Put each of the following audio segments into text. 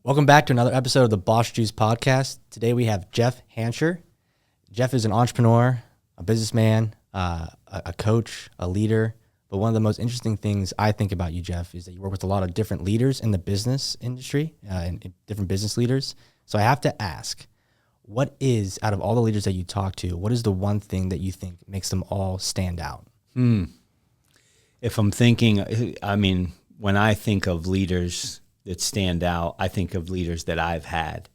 Welcome back to another episode of the Boss Juice podcast. Today we have Jeff Hancher. Jeff is an entrepreneur, a businessman, a coach, a leader. But one of the most interesting things I think about you, Jeff, is that you work with a lot of different leaders in the business industry, and different business leaders. So I have to ask, what is, out of all the leaders that you talk to, what is the one thing that you think makes them all stand out? If I'm thinking, when I think of leaders that stand out, I think of leaders that I've had.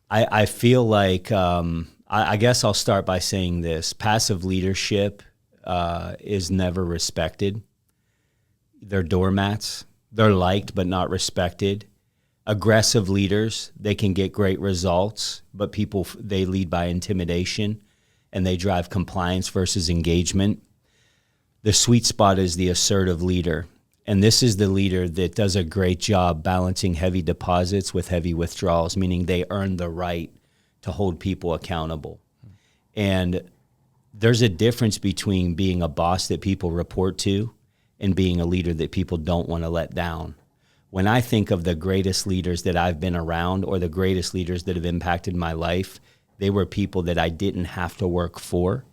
I feel like, I guess I'll start by saying this. Passive leadership is never respected. They're doormats. They're liked but not respected. Aggressive leaders, they can get great results, but they lead by intimidation and they drive compliance versus engagement. The sweet spot is the assertive leader. And this is the leader that does a great job balancing heavy deposits with heavy withdrawals, meaning they earn the right to hold people accountable. And there's a difference between being a boss that people report to and being a leader that people don't want to let down. When I think of the greatest leaders that I've been around or the greatest leaders that have impacted my life, they were people that I didn't have to work for,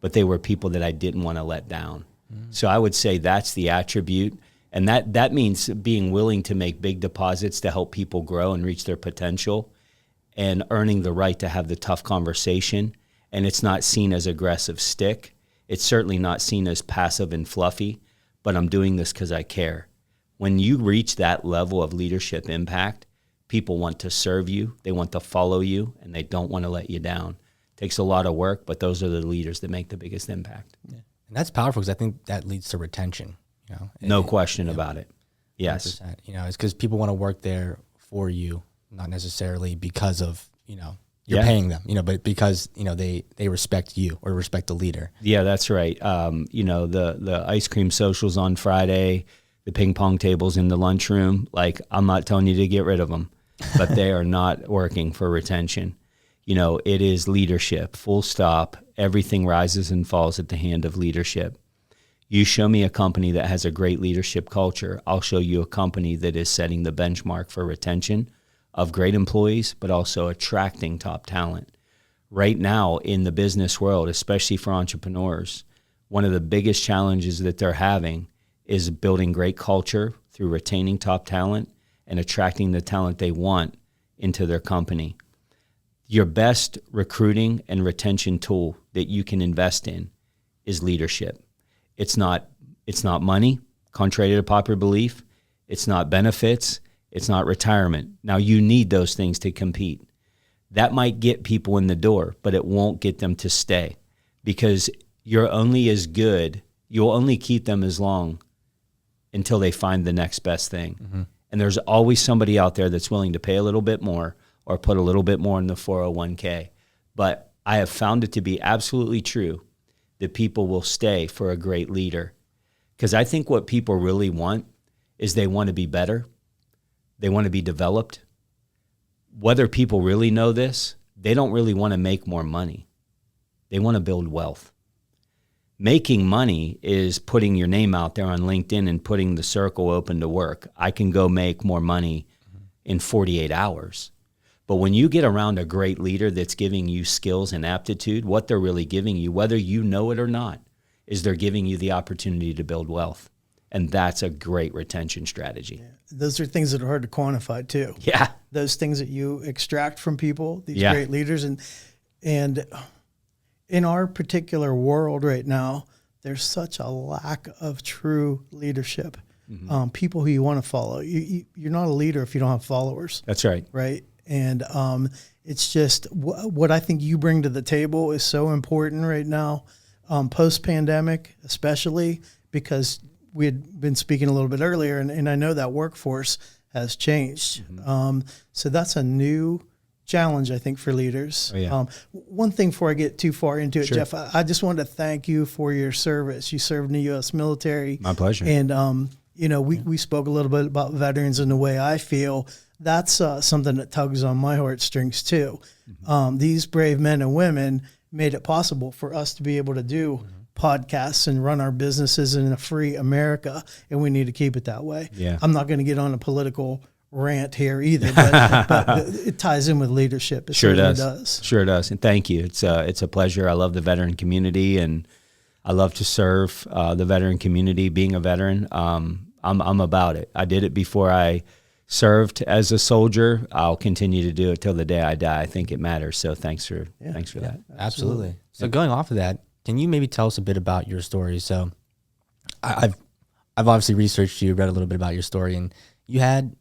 but they were people that I didn't want to let down. So I would say that's the attribute. And that means being willing to make big deposits to help people grow and reach their potential and earning the right to have the tough conversation. And it's not seen as aggressive stick. It's certainly not seen as passive and fluffy, but I'm doing this because I care. When you reach that level of leadership impact, people want to serve you, they want to follow you, and they don't want to let you down. It takes a lot of work, but those are the leaders that make the biggest impact. Yeah. And that's powerful because I think that leads to retention. No question about it. Yes. 100%. It's because people want to work there for you, not necessarily because of, you're paying them, but because, they respect you or respect the leader. Yeah, that's right. The ice cream socials on Friday, the ping pong tables in the lunchroom, I'm not telling you to get rid of them, but they are not working for retention. It is leadership, full stop. Everything rises and falls at the hand of leadership. You show me a company that has a great leadership culture, I'll show you a company that is setting the benchmark for retention of great employees, but also attracting top talent. Right now in the business world, especially for entrepreneurs, one of the biggest challenges that they're having is building great culture through retaining top talent and attracting the talent they want into their company. Your best recruiting and retention tool that you can invest in is leadership. It's not money, contrary to popular belief. It's not benefits. It's not retirement. Now, you need those things to compete. That might get people in the door, but it won't get them to stay because you're only as good, you'll only keep them as long until they find the next best thing. Mm-hmm. And there's always somebody out there that's willing to pay a little bit more or put a little bit more in the 401k. But I have found it to be absolutely true that people will stay for a great leader. Because I think what people really want is they want to be better. They want to be developed. Whether people really know this, they don't really want to make more money. They want to build wealth. Making money is putting your name out there on LinkedIn and putting the circle open to work. I can go make more money in 48 hours. But when you get around a great leader that's giving you skills and aptitude, what they're really giving you, whether you know it or not, is they're giving you the opportunity to build wealth. And that's a great retention strategy. Yeah. Those are things that are hard to quantify too. Yeah. Those things that you extract from people, these great leaders. And in our particular world right now, there's such a lack of true leadership. Mm-hmm. People who you want to follow. You're not a leader if you don't have followers. That's right. Right. And it's just what I think you bring to the table is so important right now, post-pandemic, especially because we had been speaking a little bit earlier, and I know that workforce has changed. Mm-hmm. So that's a new challenge, I think, for leaders. Oh, yeah. One thing before I get too far into it, sure. Jeff, I just wanted to thank you for your service. You served in the U.S. military. My pleasure. And, we spoke a little bit about veterans and the way I feel. That's something that tugs on my heartstrings too. Mm-hmm. These brave men and women made it possible for us to be able to do podcasts and run our businesses in a free America, and we need to keep it that way. Yeah. I'm not going to get on a political rant here either, but it ties in with leadership. It Sure certainly does. Sure does. And thank you. It's a pleasure. I love the veteran community, and I love to serve the veteran community. Being a veteran, I'm about it. I did it before I served as a soldier. I'll continue to do it till the day I die. I think it matters. So thanks for that. Absolutely. So going off of that, can you maybe tell us a bit about your story? So I've obviously researched you, read a little bit about your story, and you had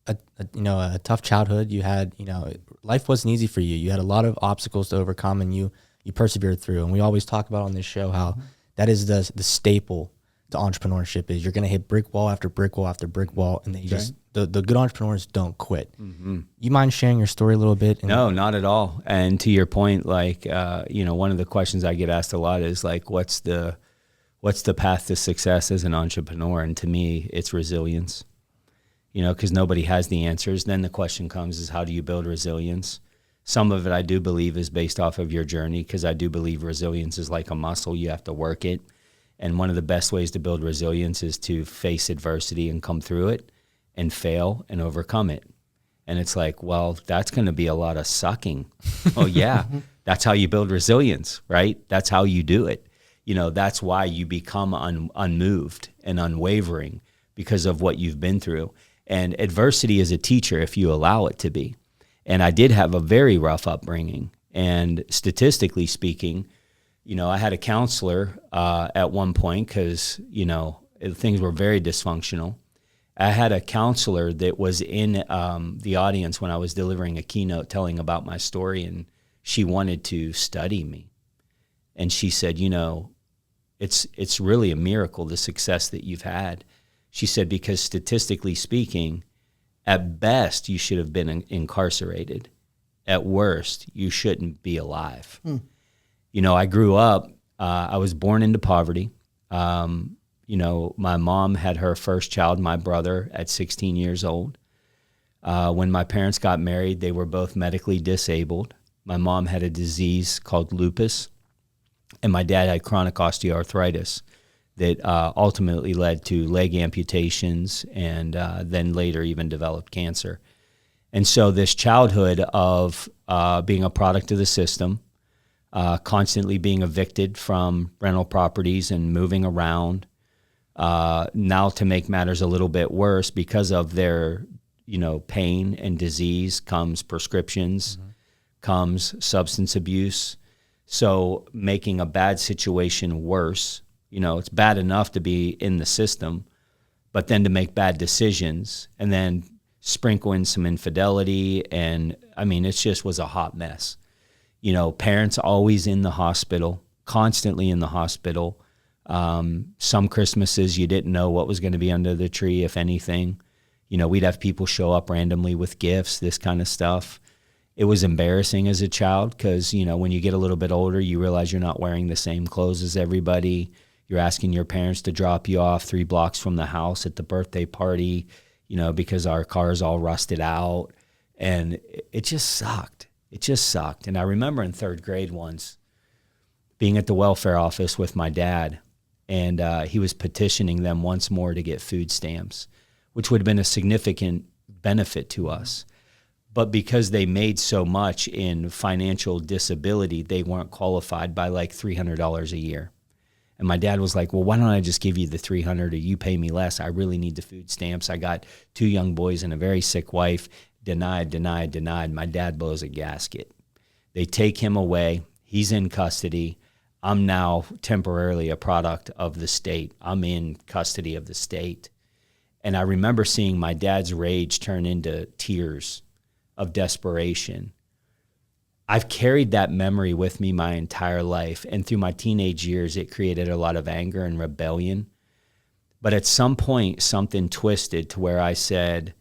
a tough childhood. You had, life wasn't easy for you. You had a lot of obstacles to overcome, and you persevered through. And we always talk about on this show how that is the staple to entrepreneurship is you're going to hit brick wall after brick wall after brick wall, and then the good entrepreneurs don't quit. Mm-hmm. You mind sharing your story a little bit? No, not at all. And to your point, like, one of the questions I get asked a lot is like, what's the path to success as an entrepreneur? And to me, it's resilience, because nobody has the answers. Then the question comes is, how do you build resilience? Some of it I do believe is based off of your journey, because I do believe resilience is like a muscle. You have to work it. And one of the best ways to build resilience is to face adversity and come through it and fail and overcome it. And it's like, well, that's going to be a lot of sucking. Oh, yeah, that's how you build resilience, right? That's how you do it. That's why you become unmoved and unwavering, because of what you've been through. And adversity is a teacher if you allow it to be. And I did have a very rough upbringing. And statistically speaking, I had a counselor at one point because, things were very dysfunctional. I had a counselor that was in the audience when I was delivering a keynote telling about my story, and she wanted to study me. And she said, it's really a miracle, the success that you've had. She said, because statistically speaking, at best, you should have been incarcerated. At worst, you shouldn't be alive. I grew up, I was born into poverty. My mom had her first child, my brother, at 16 years old. When my parents got married, they were both medically disabled. My mom had a disease called lupus, and my dad had chronic osteoarthritis that ultimately led to leg amputations and then later even developed cancer. And so this childhood of being a product of the system, constantly being evicted from rental properties and moving around. Now, to make matters a little bit worse, because of their, pain and disease comes prescriptions, comes substance abuse. So making a bad situation worse, it's bad enough to be in the system, but then to make bad decisions and then sprinkle in some infidelity. And it just was a hot mess. Parents always in the hospital, constantly in the hospital. Some Christmases you didn't know what was going to be under the tree, if anything. We'd have people show up randomly with gifts, this kind of stuff. It was embarrassing as a child because, when you get a little bit older, you realize you're not wearing the same clothes as everybody. You're asking your parents to drop you off 3 blocks from the house at the birthday party, because our car's all rusted out. And it just sucked. It just sucked. And I remember in 3rd grade once being at the welfare office with my dad, and he was petitioning them once more to get food stamps, which would have been a significant benefit to us. But because they made so much in financial disability, they weren't qualified by like $300 a year. And my dad was like, well, why don't I just give you the $300 or you pay me less? I really need the food stamps. I got 2 young boys and a very sick wife. Denied. My dad blows a gasket. They take him away. He's in custody. I'm now temporarily a product of the state. I'm in custody of the state. And I remember seeing my dad's rage turn into tears of desperation. I've carried that memory with me my entire life. And through my teenage years, it created a lot of anger and rebellion. But at some point, something twisted to where I said,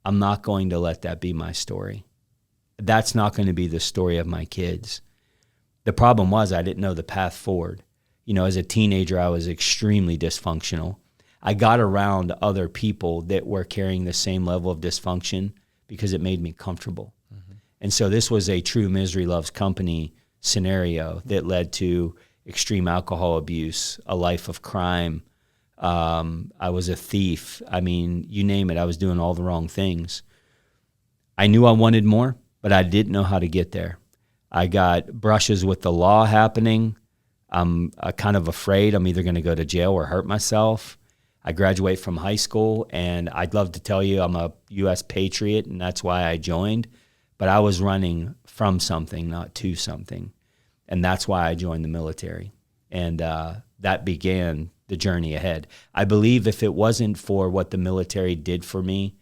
I'm not going to let that be my story. That's not going to be the story of my kids. The problem was I didn't know the path forward. As a teenager, I was extremely dysfunctional. I got around other people that were carrying the same level of dysfunction because it made me comfortable. And so this was a true misery loves company scenario that led to extreme alcohol abuse, a life of crime, I was a thief. I mean, you name it. I was doing all the wrong things. I knew I wanted more, but I didn't know how to get there. I got brushes with the law happening. I'm kind of afraid I'm either going to go to jail or hurt myself. I graduate from high school, and I'd love to tell you I'm a U.S. patriot, and that's why I joined. But I was running from something, not to something. And that's why I joined the military. And that began the journey ahead. I believe if it wasn't for what the military did for me,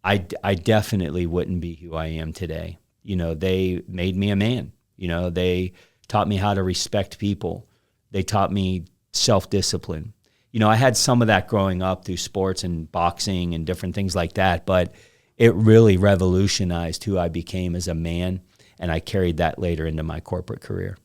I definitely wouldn't be who I am today. You know, they made me a man. You know, they taught me how to respect people. They taught me self-discipline. You know, I had some of that growing up through sports and boxing and different things like that, but it really revolutionized who I became as a man, and I carried that later into my corporate career.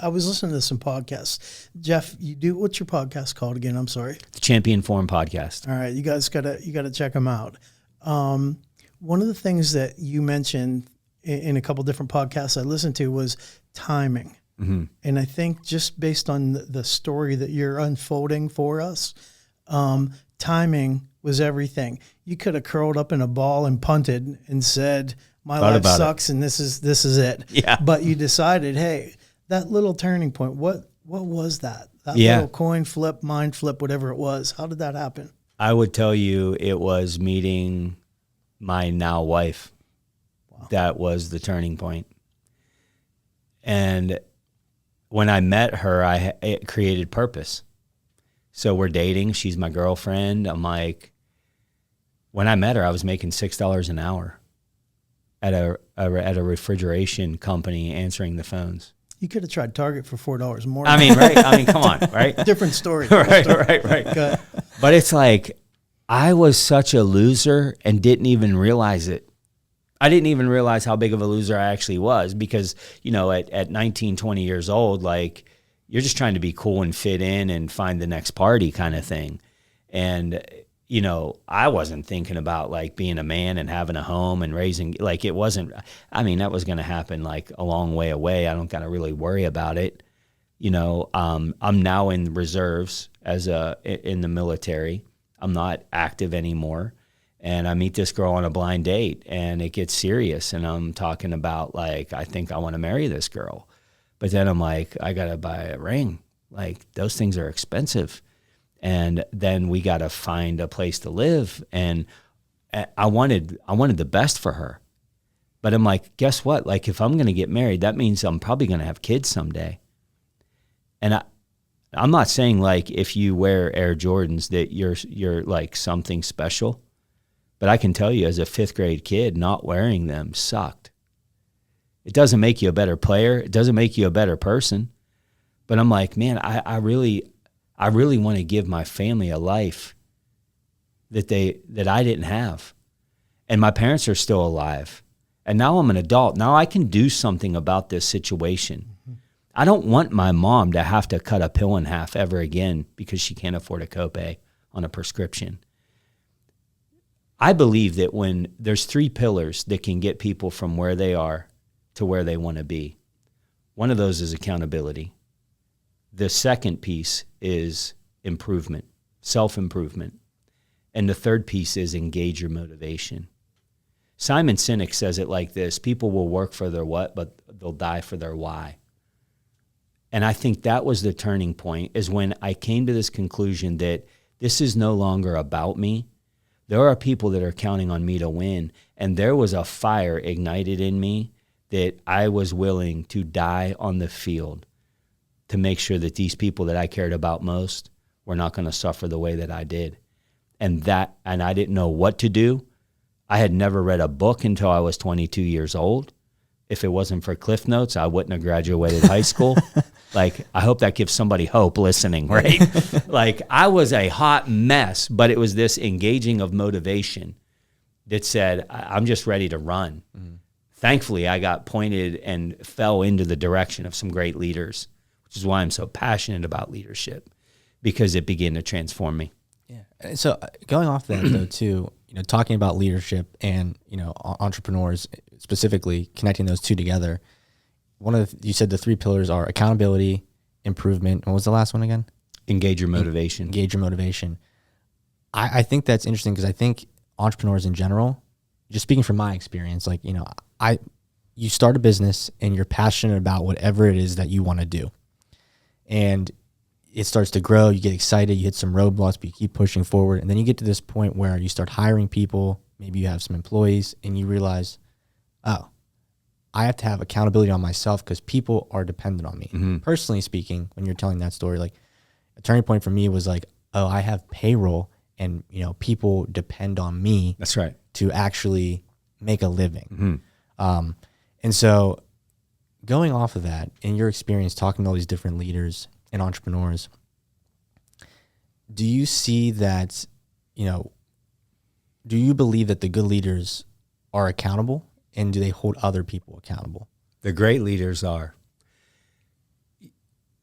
I was listening to some podcasts. Jeff, what's your podcast called again? I'm sorry. The Champion Forum Podcast. All right, you guys gotta check them out. One of the things that you mentioned in a couple different podcasts I listened to was timing. Mm-hmm. And I think just based on the story that you're unfolding for us, timing was everything. You could have curled up in a ball and punted and said, my life sucks and this is it. Yeah. But you decided, hey, that little turning point, what was that? That little coin flip, mind flip, whatever it was. How did that happen? I would tell you it was meeting my now wife. Wow. That was the turning point. And when I met her, it created purpose. So we're dating. She's my girlfriend. I'm like, when I met her, I was making $6 an hour at a refrigeration company answering the phones. You could have tried Target for $4 more. I mean, right? I mean, come on, right? Different story. Right. But it's like, I was such a loser and didn't even realize it. I didn't even realize how big of a loser I actually was because, you know, at 19, 20 years old, like, you're just trying to be cool and fit in and find the next party kind of thing. And, you know, I wasn't thinking about, like, being a man and having a home and raising, like, it wasn't, I mean, that was going to happen, like, a long way away. I don't got to really worry about it. You know, I'm now in reserves in the military. I'm not active anymore. And I meet this girl on a blind date, and it gets serious. And I'm talking about, like, I think I want to marry this girl. But then I'm like, I got to buy a ring. Like, those things are expensive. And then we got to find a place to live. And I wanted the best for her. But I'm like, guess what? Like, if I'm going to get married, that means I'm probably going to have kids someday. And I'm not saying, like, if you wear Air Jordans that you're like something special. But I can tell you, as a 5th grade kid, not wearing them sucked. It doesn't make you a better player. It doesn't make you a better person. But I'm like, man, I really want to give my family a life that I didn't have. And my parents are still alive. And now I'm an adult. Now I can do something about this situation. Mm-hmm. I don't want my mom to have to cut a pill in half ever again because she can't afford a copay on a prescription. I believe that when there's 3 pillars that can get people from where they are to where they want to be, one of those is accountability. The second piece is improvement, self-improvement. And the third piece is engage your motivation. Simon Sinek says it like this: people will work for their what, but they'll die for their why. And I think that was the turning point, is when I came to this conclusion that this is no longer about me. There are people that are counting on me to win. And there was a fire ignited in me that I was willing to die on the field to make sure that these people that I cared about most were not going to suffer the way that I did. And I didn't know what to do. I had never read a book until I was 22 years old. If it wasn't for Cliff Notes, I wouldn't have graduated high school. Like, I hope that gives somebody hope listening, right? Like, I was a hot mess, but it was this engaging of motivation that said, I'm just ready to run. Mm-hmm. Thankfully, I got pointed and fell into the direction of some great leaders, which is why I'm so passionate about leadership, because it began to transform me. Yeah. So going off that though, too, you know, talking about leadership and, you know, entrepreneurs specifically, connecting those two together. You said the 3 pillars are accountability, improvement. What was the last one again? Engage your motivation. Engage your motivation. I think that's interesting because I think entrepreneurs in general, just speaking from my experience, like, you start a business and you're passionate about whatever it is that you want to do. And it starts to grow, you get excited, you hit some roadblocks, but you keep pushing forward. And then you get to this point where you start hiring people, maybe you have some employees, and you realize, oh, I have to have accountability on myself because people are dependent on me. Mm-hmm. Personally speaking, when you're telling that story, like a turning point for me was like, oh, I have payroll and, people depend on me. That's right. To actually make a living. Mm-hmm. And so going off of that, in your experience talking to all these different leaders and entrepreneurs, do you see that, do you believe that the good leaders are accountable, and do they hold other people accountable? The great leaders are.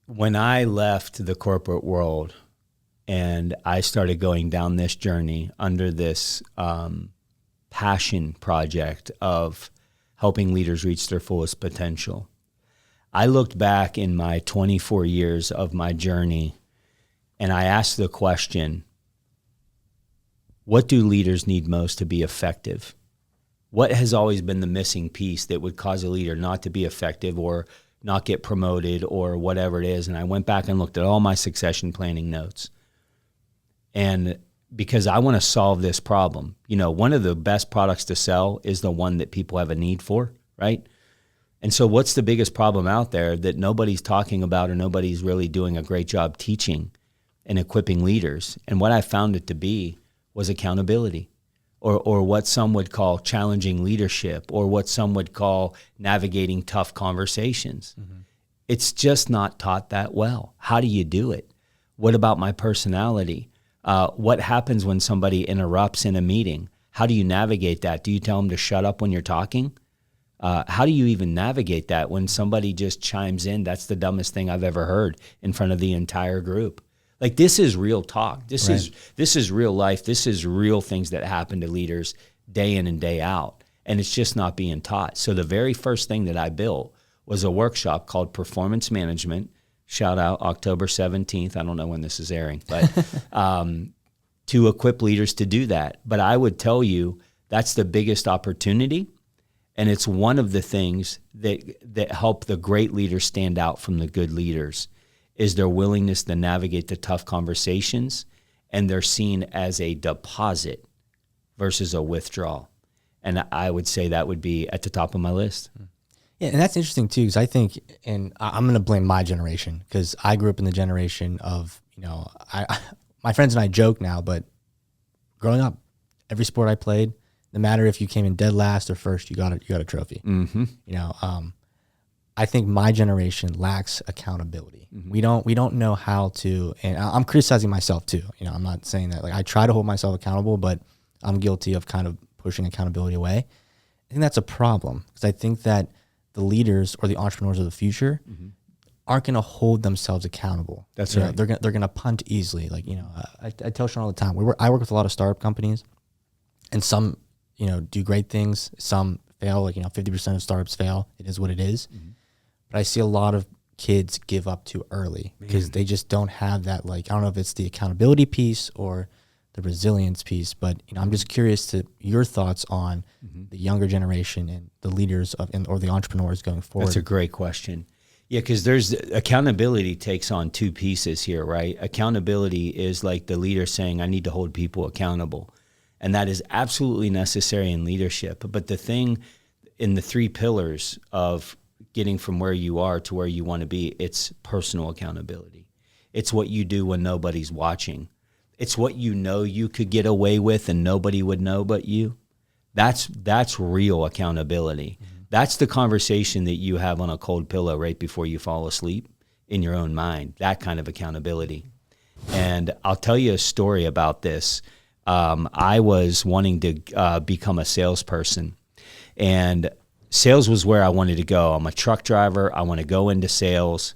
When I left the corporate world and I started going down this journey under this passion project of helping leaders reach their fullest potential, I looked back in my 24 years of my journey and I asked the question, what do leaders need most to be effective? What has always been the missing piece that would cause a leader not to be effective or not get promoted or whatever it is? And I went back and looked at all my succession planning notes. And because I want to solve this problem, one of the best products to sell is the one that people have a need for, right? And so what's the biggest problem out there that nobody's talking about or nobody's really doing a great job teaching and equipping leaders? And what I found it to be was accountability. Or what some would call challenging leadership, or what some would call navigating tough conversations. Mm-hmm. It's just not taught that well. How do you do it? What about my personality? What happens when somebody interrupts in a meeting? How do you navigate that? Do you tell them to shut up when you're talking? How do you even navigate that when somebody just chimes in? That's the dumbest thing I've ever heard in front of the entire group. Like, this is real talk. This is real life. This is real things that happen to leaders day in and day out. And it's just not being taught. So the very first thing that I built was a workshop called Performance Management. Shout out October 17th. I don't know when this is airing, but to equip leaders to do that. But I would tell you that's the biggest opportunity. And it's one of the things that help the great leaders stand out from the good leaders, is their willingness to navigate the tough conversations, and they're seen as a deposit versus a withdrawal. And I would say that would be at the top of my list. Yeah, and that's interesting too, because I think, and I'm going to blame my generation, because I grew up in the generation of, my friends and I joke now, but growing up, every sport I played, no matter if you came in dead last or first, you got a trophy. Mm-hmm. I think my generation lacks accountability. Mm-hmm. We don't know how to, and I'm criticizing myself too. I'm not saying that, like, I try to hold myself accountable, but I'm guilty of kind of pushing accountability away. I think that's a problem, because I think that the leaders or the entrepreneurs of the future mm-hmm. aren't going to hold themselves accountable. That's right. They're going to punt easily. Like, I tell Sean all the time, I work with a lot of startup companies, and some, do great things. Some fail, like, 50% of startups fail. It is what it is. Mm-hmm. But I see a lot of kids give up too early because they just don't have that, like, I don't know if it's the accountability piece or the resilience piece, but I'm just curious to your thoughts on mm-hmm. the younger generation and the leaders or the entrepreneurs going forward. That's a great question. Yeah, because there's accountability takes on two pieces here, right? Accountability is like the leader saying, I need to hold people accountable. And that is absolutely necessary in leadership. But the thing in the three pillars of getting from where you are to where you want to be, it's personal accountability. It's what you do when nobody's watching. It's what you could get away with and nobody would know but you. That's real accountability. Mm-hmm. That's the conversation that you have on a cold pillow right before you fall asleep in your own mind, that kind of accountability. And I'll tell you a story about this. I was wanting to become a salesperson, and sales was where I wanted to go. I'm a truck driver. I want to go into sales.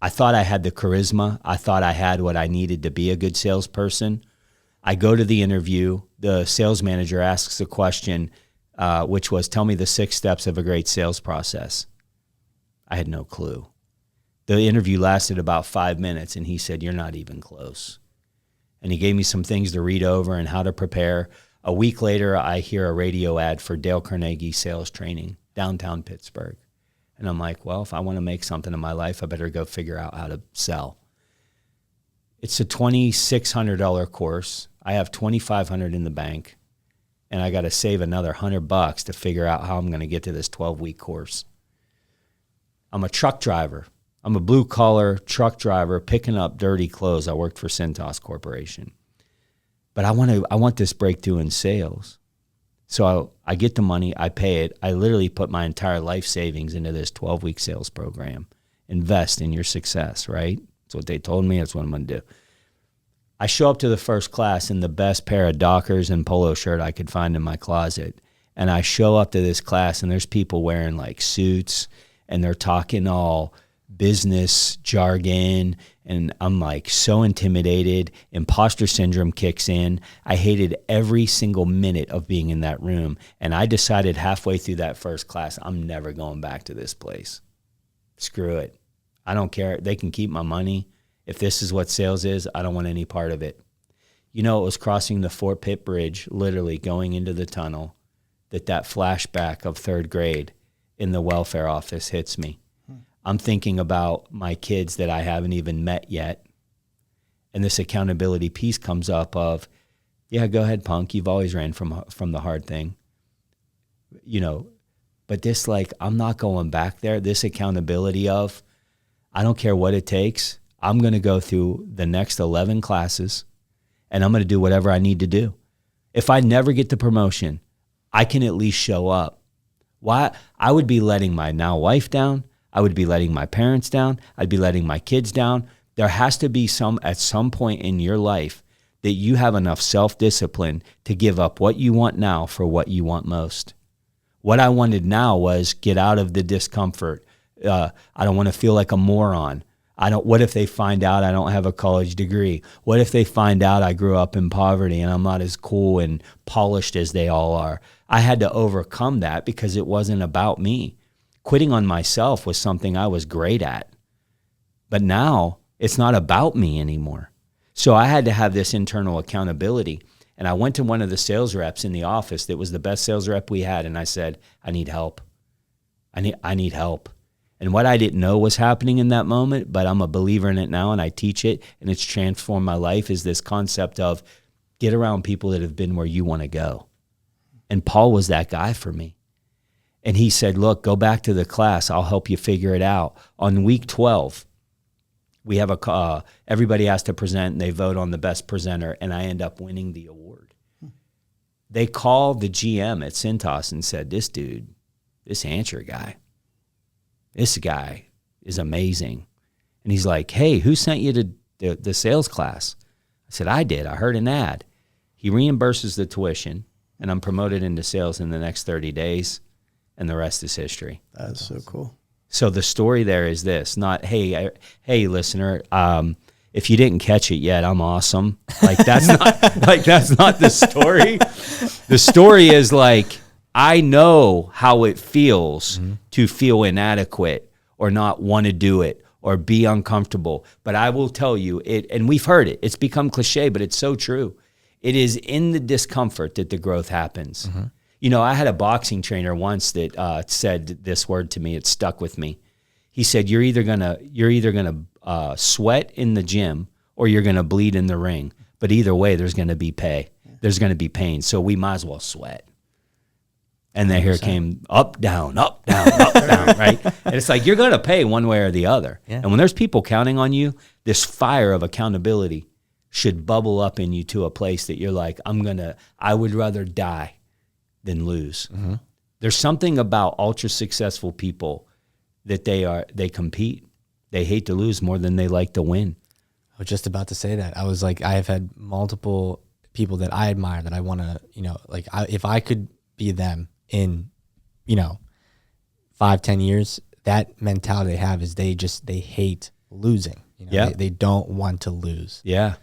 I thought I had the charisma. I thought I had what I needed to be a good salesperson. I go to the interview. The sales manager asks a question, which was, tell me the 6 steps of a great sales process. I had no clue. The interview lasted about 5 minutes, and he said, "You're not even close." And he gave me some things to read over and how to prepare. A week later, I hear a radio ad for Dale Carnegie sales training, downtown Pittsburgh. And I'm like, well, if I want to make something in my life, I better go figure out how to sell. It's a $2,600 course. I have $2,500 in the bank, and I got to save another $100 to figure out how I'm going to get to this 12-week course. I'm a truck driver. I'm a blue-collar truck driver picking up dirty clothes. I worked for Cintas Corporation. But I want this breakthrough in sales. So I get the money, I pay it. I literally put my entire life savings into this 12-week sales program. Invest in your success, right? That's what they told me. That's what I'm going to do. I show up to the first class in the best pair of Dockers and polo shirt I could find in my closet. And I show up to this class, and there's people wearing like suits, and they're talking all business jargon, and I'm like so intimidated. Imposter syndrome kicks in. I hated every single minute of being in that room, and I decided halfway through that first class, I'm never going back to this place. Screw it. I don't care. They can keep my money. If this is what sales is, I don't want any part of it. You know, it was crossing the Fort Pitt Bridge, literally going into the tunnel, that flashback of third grade in the welfare office hits me. I'm thinking about my kids that I haven't even met yet. And this accountability piece comes up of, yeah, go ahead, punk. You've always ran from the hard thing. You know, but this, like, I'm not going back there. This accountability of, I don't care what it takes. I'm going to go through the next 11 classes, and I'm going to do whatever I need to do. If I never get the promotion, I can at least show up. Why? I would be letting my now wife down. I would be letting my parents down. I'd be letting my kids down. There has to be at some point in your life that you have enough self-discipline to give up what you want now for what you want most. What I wanted now was get out of the discomfort. I don't want to feel like a moron. What if they find out I don't have a college degree? What if they find out I grew up in poverty and I'm not as cool and polished as they all are? I had to overcome that because it wasn't about me. Quitting on myself was something I was great at. But now it's not about me anymore. So I had to have this internal accountability. And I went to one of the sales reps in the office that was the best sales rep we had. And I said, I need help. I need help. And what I didn't know was happening in that moment, but I'm a believer in it now and I teach it, and it's transformed my life, is this concept of get around people that have been where you want to go. And Paul was that guy for me. And he said, look, go back to the class. I'll help you figure it out. On week 12, we have everybody has to present, and they vote on the best presenter, and I end up winning the award. They called the GM at Cintas and said, this dude, this Hancher guy, this guy is amazing. And he's like, hey, who sent you to the sales class? I said, I did. I heard an ad. He reimburses the tuition, and I'm promoted into sales in the next 30 days. And the rest is history. That's so cool. So the story there is this, not, hey, listener, if you didn't catch it yet, I'm awesome. Like that's not the story. The story is like, I know how it feels to feel inadequate or not want to do it or be uncomfortable. But I will tell you it, and we've heard it. It's become cliche, but it's so true. It is in the discomfort that the growth happens. Mm-hmm. You know, I had a boxing trainer once that said this word to me. It stuck with me. He said, "You're either gonna sweat in the gym or you're gonna bleed in the ring. But either way, there's gonna be pay. There's gonna be pain. So we might as well sweat." And then here came up, down, up, down, up, down, right? And it's like you're gonna pay one way or the other. Yeah. And when there's people counting on you, this fire of accountability should bubble up in you to a place that you're like, I would rather die than lose. Mm-hmm. There's something about ultra successful people that they compete. They hate to lose more than they like to win. I was just about to say that. I was like, I have had multiple people that I admire that I want to, if I could be them in, 5-10 years, that mentality they have is they hate losing. They don't want to lose. Yeah.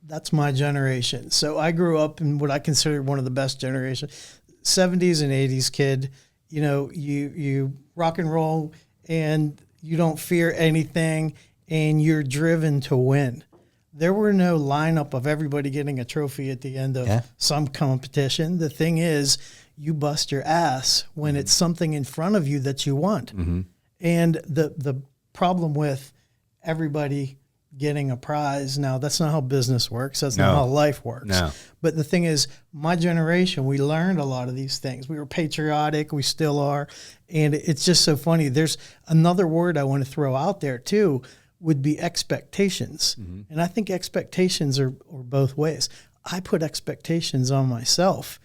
That's my generation. So I grew up in what I consider one of the best generations, 70s and 80s kid. You rock and roll, and you don't fear anything, and you're driven to win. There were no lineup of everybody getting a trophy at the end of some competition. The thing is, you bust your ass when it's something in front of you that you want. And the problem with everybody getting a prize, now that's not how business works. That's not how life works. No. But the thing is, my generation, we learned a lot of these things. We were patriotic. We still are. And it's just so funny. There's another word I want to throw out there too, would be expectations. And I think expectations are both ways. I put expectations on myself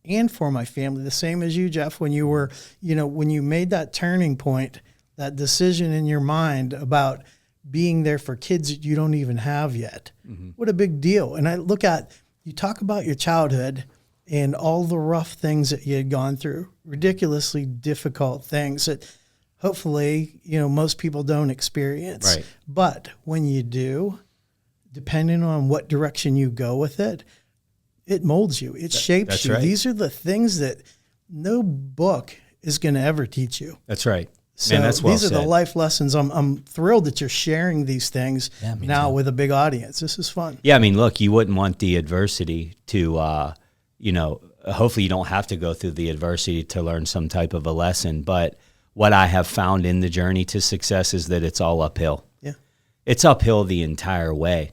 and for my family, the same as you, Jeff, when you were, when you made that turning point, that decision in your mind about being there for kids that you don't even have yet. What a big deal. And I look at, you talk about your childhood and all the rough things that you had gone through, ridiculously difficult things that hopefully, most people don't experience. Right. But when you do, depending on what direction you go with it, it molds you. It shapes you. Right. These are the things that no book is going to ever teach you. That's right. So Man, that's well these are said. the life lessons. I'm thrilled that you're sharing these things now with a big audience. This is fun. Yeah, I mean, look, you wouldn't want the adversity to, hopefully you don't have to go through the adversity to learn some type of a lesson. But what I have found in the journey to success is that it's all uphill. Yeah. It's uphill the entire way.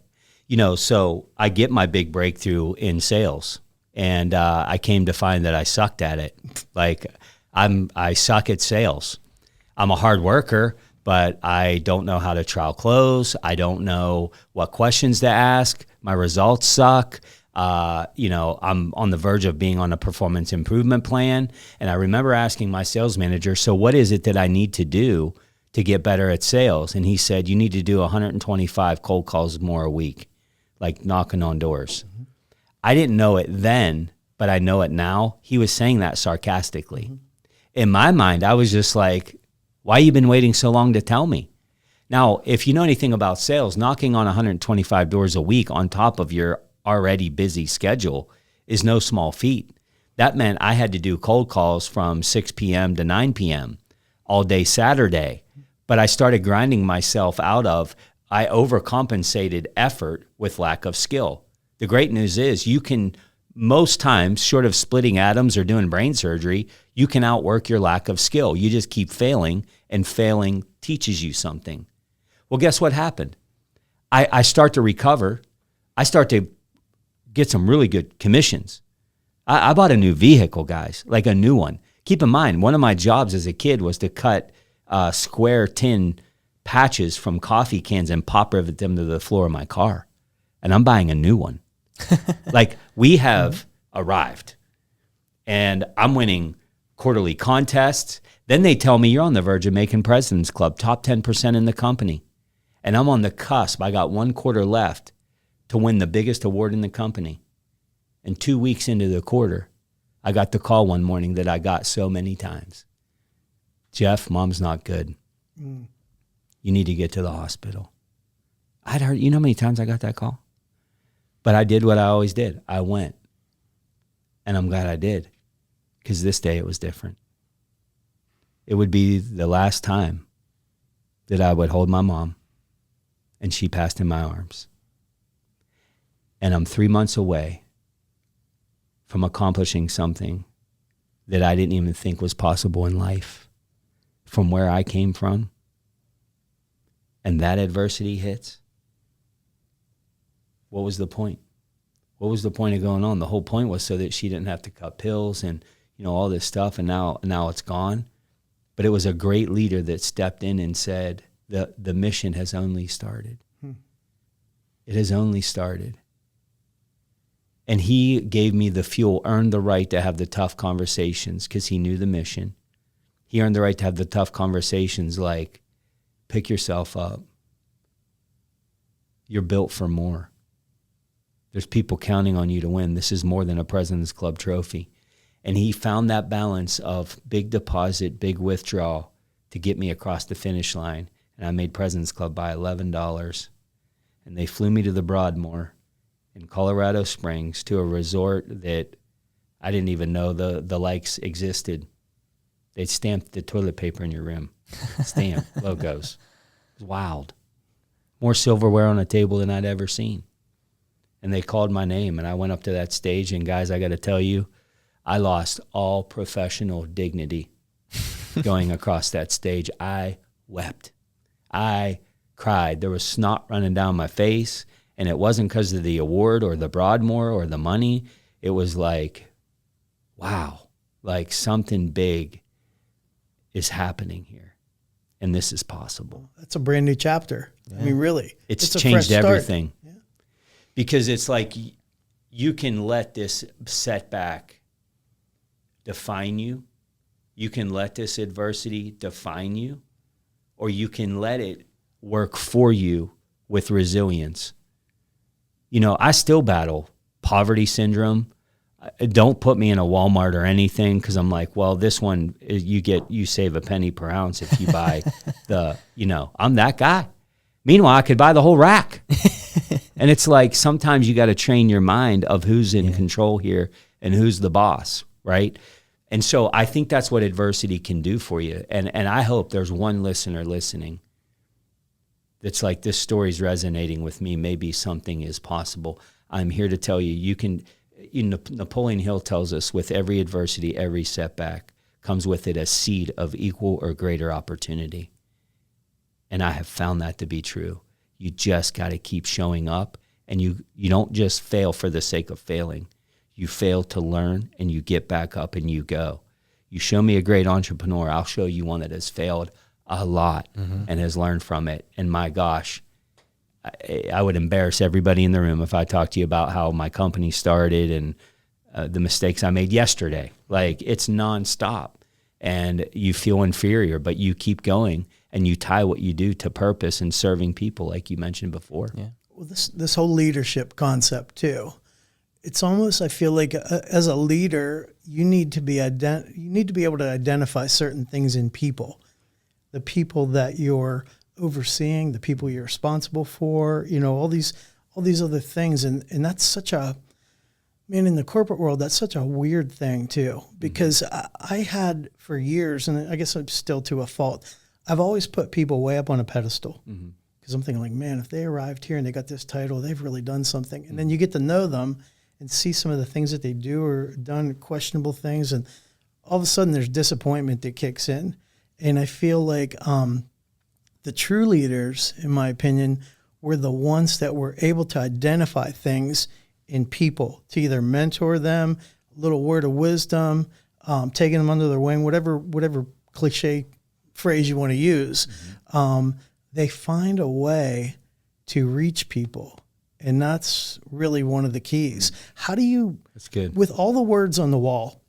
So I get my big breakthrough in sales, and I came to find that I sucked at it. Like I suck at sales. I'm a hard worker, but I don't know how to trial close. I don't know what questions to ask. My results suck. I'm on the verge of being on a performance improvement plan. And I remember asking my sales manager, so what is it that I need to do to get better at sales? And he said, you need to do 125 cold calls more a week, like knocking on doors. I didn't know it then, but I know it now. He was saying that sarcastically. In my mind, I was just like, why you been waiting so long to tell me? Now, if you know anything about sales, knocking on 125 doors a week on top of your already busy schedule is no small feat. That meant I had to do cold calls from 6 p.m. to 9 p.m. all day Saturday. But I started grinding myself out of, I overcompensated effort with lack of skill. The great news is you can, most times, short of splitting atoms or doing brain surgery, you can outwork your lack of skill. You just keep failing, and failing teaches you something. Well, guess what happened? I start to recover. I start to get some really good commissions. I bought a new vehicle, guys, like a new one. Keep in mind, one of my jobs as a kid was to cut square tin patches from coffee cans and pop rivet them to the floor of my car. And I'm buying a new one. Like, we have arrived, and I'm winning quarterly contests. Then they tell me, you're on the verge of making President's Club, top 10% in the company. And I'm on the cusp. I got 1 quarter left to win the biggest award in the company. And 2 weeks into the quarter, I got the call one morning that I got so many times. Jeff, mom's not good. You need to get to the hospital. I'd heard, you know how many times I got that call? But I did what I always did. I went. And I'm glad I did, because this day it was different. It would be the last time that I would hold my mom and she passed in my arms. And I'm 3 months away from accomplishing something that I didn't even think was possible in life from where I came from. And that adversity hits. What was the point? What was the point of going on? The whole point was so that she didn't have to cut pills and, all this stuff, and now it's gone. But it was a great leader that stepped in and said, the mission has only started. It has only started. And he gave me the fuel, earned the right to have the tough conversations because he knew the mission. He earned the right to have the tough conversations like, pick yourself up. You're built for more. There's people counting on you to win. This is more than a President's Club trophy. And he found that balance of big deposit, big withdrawal to get me across the finish line. And I made President's Club by $11. And they flew me to the Broadmoor in Colorado Springs to a resort that I didn't even know the likes existed. They'd stamp the toilet paper in your room. Stamp logos. It was wild. More silverware on a table than I'd ever seen. And they called my name, and I went up to that stage, and guys, I got to tell you, I lost all professional dignity going across that stage. I wept. I cried. There was snot running down my face, and it wasn't because of the award or the Broadmoor or the money. It was like, wow, like something big is happening here, and this is possible. That's a brand new chapter. Yeah. I mean, really. It's changed everything. Yeah. Because it's like you can let this setback define you. You can let this adversity define you, or you can let it work for you with resilience. You know, I still battle poverty syndrome. Don't put me in a Walmart or anything, because I'm like, well, this one, you save a penny per ounce if you buy I'm that guy. Meanwhile, I could buy the whole rack. And it's like, sometimes you got to train your mind of who's in control here and who's the boss, right? And so I think that's what adversity can do for you. And I hope there's one listener listening that's like, this story's resonating with me. Maybe something is possible. I'm here to tell you, Napoleon Hill tells us, with every adversity, every setback comes with it a seed of equal or greater opportunity. And I have found that to be true. You just got to keep showing up, and you don't just fail for the sake of failing. You fail to learn, and you get back up and you go. You show me a great entrepreneur, I'll show you one that has failed a lot and has learned from it. And my gosh, I would embarrass everybody in the room if I talked to you about how my company started and the mistakes I made yesterday. Like, it's nonstop, and you feel inferior, but you keep going, and you tie what you do to purpose and serving people, like you mentioned before. Yeah. Well, this whole leadership concept too. It's almost, I feel like as a leader, you need to be able to identify certain things in people, the people that you're overseeing, the people you're responsible for, all these other things, and that's such a, man, in the corporate world, that's such a weird thing too, because I had for years, and I guess I'm still to a fault, I've always put people way up on a pedestal, because I'm thinking like, man, if they arrived here and they got this title, they've really done something. And then you get to know them and see some of the things that they do or done, questionable things, and all of a sudden there's disappointment that kicks in. And I feel like the true leaders, in my opinion, were the ones that were able to identify things in people, to either mentor them, a little word of wisdom, taking them under their wing, whatever cliche phrase you want to use. They find a way to reach people. And that's really one of the keys. How do you, that's good, with all the words on the wall,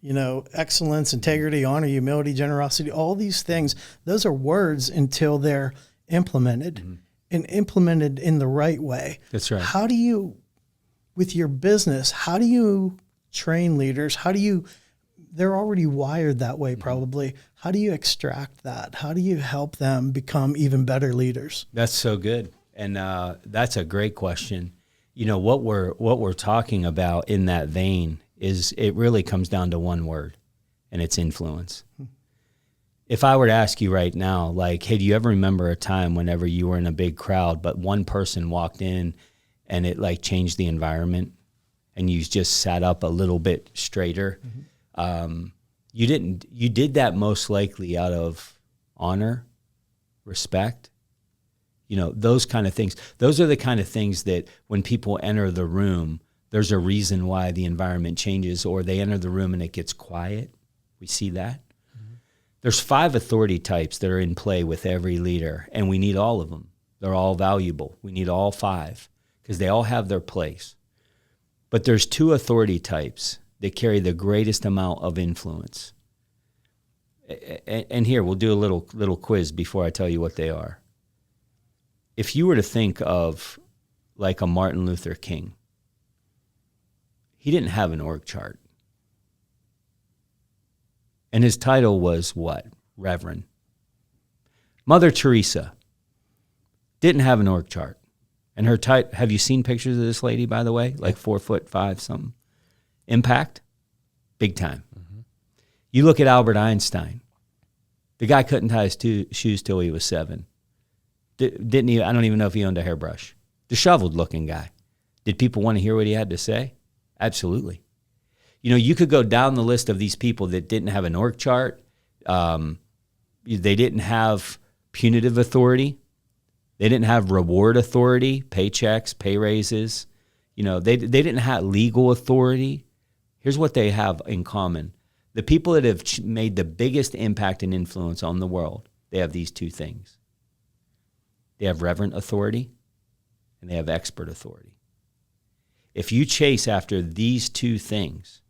excellence, integrity, honor, humility, generosity, all these things, those are words until they're implemented and implemented in the right way. That's right. How do you, with your business, how do you train leaders? They're already wired that way probably. How do you extract that? How do you help them become even better leaders? That's so good. And that's a great question. What we're talking about in that vein is, it really comes down to one word, and it's influence. If I were to ask you right now, like, hey, do you ever remember a time whenever you were in a big crowd, but one person walked in and it like changed the environment, and you just sat up a little bit straighter? You did that most likely out of honor, respect, those kind of things. Those are the kind of things that when people enter the room, there's a reason why the environment changes, or they enter the room and it gets quiet. We see that. There's 5 authority types that are in play with every leader, and we need all of them. They're all valuable. We need all 5 because they all have their place. But there's 2 authority types that carry the greatest amount of influence. And here, we'll do a little quiz before I tell you what they are. If you were to think of like a Martin Luther King, he didn't have an org chart. And his title was what? Reverend. Mother Teresa didn't have an org chart. And her title, have you seen pictures of this lady, by the way? Like 4'5" something. Impact? Big time. You look at Albert Einstein. The guy couldn't tie his shoes till he was 7. Didn't he? I don't even know if he owned a hairbrush. Disheveled looking guy. Did people want to hear what he had to say? Absolutely. You know, you could go down the list of these people that didn't have an org chart. They didn't have punitive authority. They didn't have reward authority, paychecks, pay raises. You know, they didn't have legal authority. Here's what they have in common. The people that have made the biggest impact and influence on the world, they have these two things. They have reverent authority and they have expert authority. If you chase after these two things,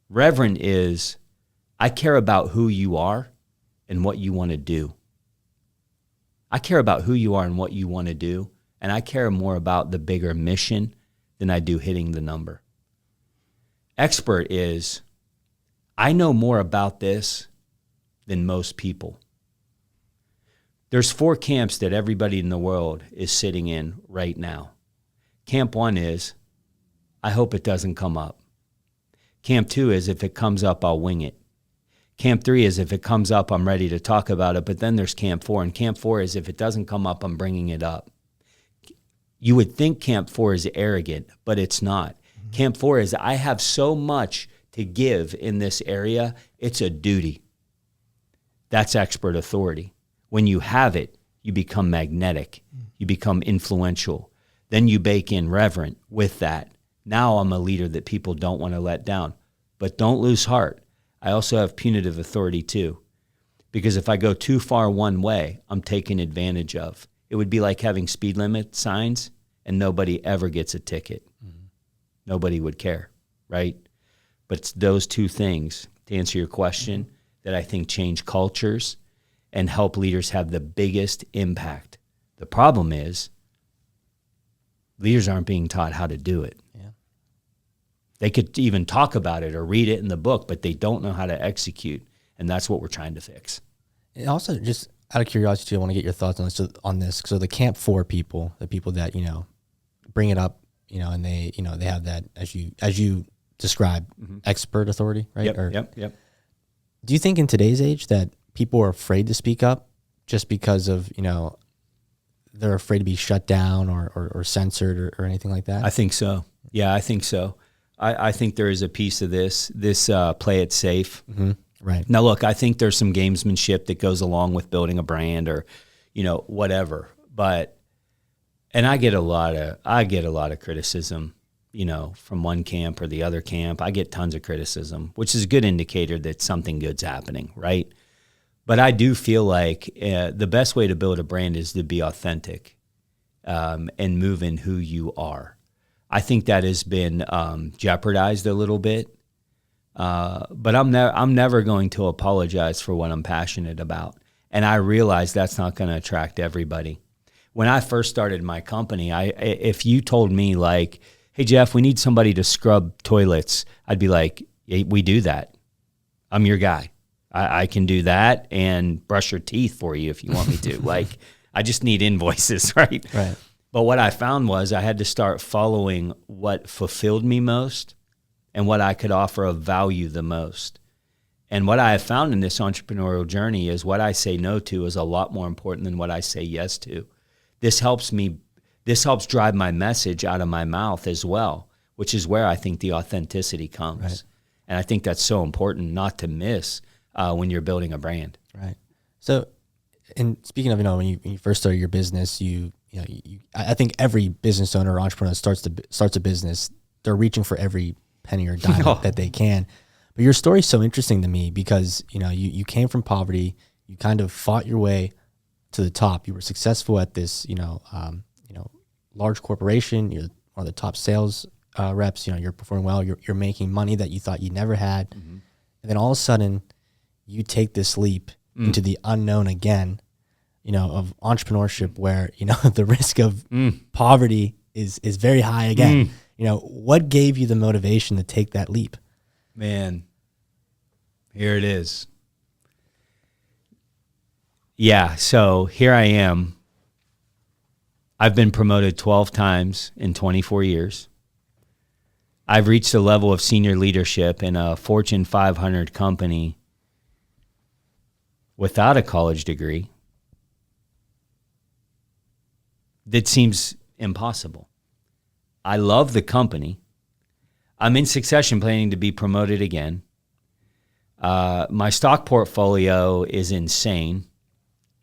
reverent is, I care about who you are and what you want to do. I care about who you are and what you want to do, and I care more about the bigger mission than I do hitting the number. Expert is, I know more about this than most people. There's 4 camps that everybody in the world is sitting in right now. Camp 1 is, I hope it doesn't come up. Camp 2 is, if it comes up, I'll wing it. Camp 3 is, if it comes up, I'm ready to talk about it. But then there's Camp 4. And Camp 4 is, if it doesn't come up, I'm bringing it up. You would think Camp 4 is arrogant, but it's not. Mm-hmm. Camp 4 is, I have so much to give in this area, it's a duty. That's expert authority. When you have it, you become magnetic. You become influential. Then you bake in reverent with that. Now I'm a leader that people don't want to let down. But don't lose heart. I also have punitive authority too. Because if I go too far one way, I'm taken advantage of. It would be like having speed limit signs and nobody ever gets a ticket. Mm-hmm. Nobody would care, right? But it's those two things, to answer your question, that I think change cultures and help leaders have the biggest impact. The problem is leaders aren't being taught how to do it. Yeah. They could even talk about it or read it in the book, but they don't know how to execute, and that's what we're trying to fix. And also, just out of curiosity, I want to get your thoughts on this. So the Camp 4 people, the people that, you know, bring it up, you know, and they, you know, they have that, as you describe, expert authority, right? Yep. Do you think in today's age that people are afraid to speak up just because of, you know, they're afraid to be shut down or censored or anything like that? I think so. Yeah, I think so. I think there is a piece of this play it safe. Mm-hmm. Right. Now, look, I think there's some gamesmanship that goes along with building a brand or, you know, whatever. But, and I get a lot of criticism, you know, from one camp or the other camp. I get tons of criticism, which is a good indicator that something good's happening, right? But I do feel like the best way to build a brand is to be authentic and move in who you are. I think that has been jeopardized a little bit, but I'm never going to apologize for what I'm passionate about. And I realize that's not going to attract everybody. When I first started my company, if you told me like, hey, Jeff, we need somebody to scrub toilets, I'd be like, yeah, we do that. I'm your guy. I can do that and brush your teeth for you if you want me to. Like, I just need invoices, right? Right. But what I found was I had to start following what fulfilled me most and what I could offer of value the most. And what I have found in this entrepreneurial journey is what I say no to is a lot more important than what I say yes to. This helps drive my message out of my mouth as well, which is where I think the authenticity comes. Right. And I think that's so important not to miss when you're building a brand. Right. So, and speaking of, you know, when you first started your business, I think every business owner or entrepreneur that starts a business, they're reaching for every penny or dime that they can. But your story is so interesting to me because, you know, you came from poverty, you kind of fought your way to the top. You were successful at this, large corporation. You're one of the top sales reps. You know, you're performing well. You're making money that you thought you never had, and then all of a sudden, you take this leap into the unknown again. You know, of entrepreneurship, where, you know, the risk of poverty is very high again. You know, what gave you the motivation to take that leap? Man, here it is. Yeah, so here I am. I've been promoted 12 times in 24 years. I've reached a level of senior leadership in a Fortune 500 company without a college degree, that seems impossible. I love the company. I'm in succession planning to be promoted again. My stock portfolio is insane,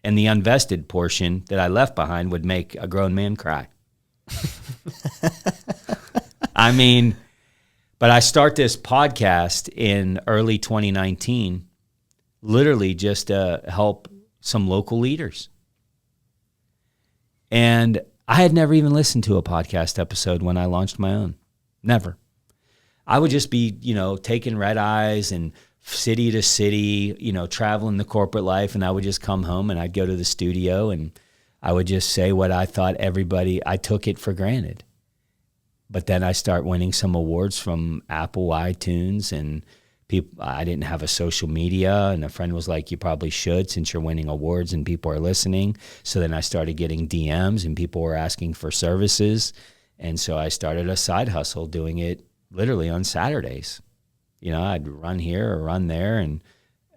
and the unvested portion that I left behind would make a grown man cry. I mean, but I start this podcast in early 2019, literally just to help some local leaders. And I had never even listened to a podcast episode when I launched my own. Never. I would just be, taking red eyes and city to city, traveling the corporate life. And I would just come home and I'd go to the studio and I would just say what I thought I took it for granted. But then I start winning some awards from Apple iTunes, and I didn't have a social media, and a friend was like, you probably should since you're winning awards and people are listening. So then I started getting DMs and people were asking for services. And so I started a side hustle doing it literally on Saturdays. I'd run here or run there, and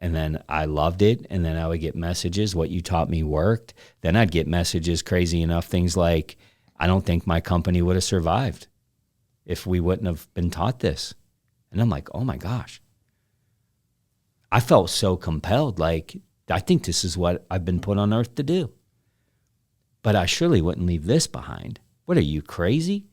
then I loved it. And then I would get messages, what you taught me worked. Then I'd get messages, crazy enough, things like, I don't think my company would have survived if we wouldn't have been taught this. And I'm like, oh my gosh. I felt so compelled, like, I think this is what I've been put on earth to do. But I surely wouldn't leave this behind. What are you, crazy?